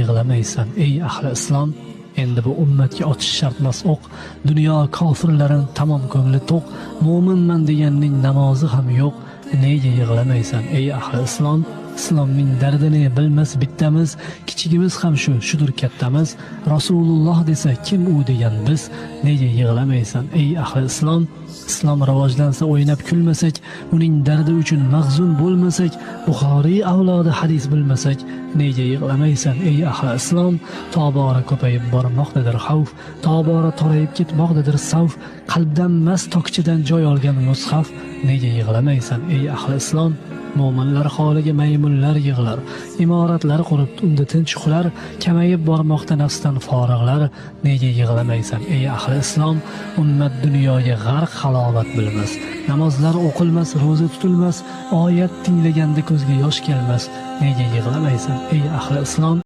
yig'lamaysan ey ahli islom? Endi bu ummatga otish shartmas o'q. Dunyo kofirlarin tamom ko'ngli to'q. Mo'minman deganning namozi ham yo'q. Nega yig'lamaysan ey ahli islom? Islomning dardini bilmas bittamiz, kichigimiz ham shudur kattamiz. Rasululloh desa kim u degan biz. Nega yig'lamaysan ey ahli islom? Islom rivojlansa o'ynab kulmasak, uning dardi uchun mahzun bo'lmasak, Buxoriy avlodi hadis bilmasak, nega yig'lamaysan ey ahli islom? Tobora ko'payib bormoqdadir xavf, tobora torayib ketmoqdadir savf, qalbdan mast tokchadan joy olgan mushaf. Nega yig'lamaysan ey ahli islom? Mo'minlar holiga maymunlar yig'lar, imoratlar qurib unda tinch uxlar, kamayib bormoqda nafsdan forig'lar. Nega yig'lamaysan ey ahli islom? Ummat dunyoga g'arq halovat bilmas, namozlar o'qilmas, ro'za tutilmas, oyat tinglaganda ko'zga yosh kelmas. Nega yig'lamaysan ey ahli islom?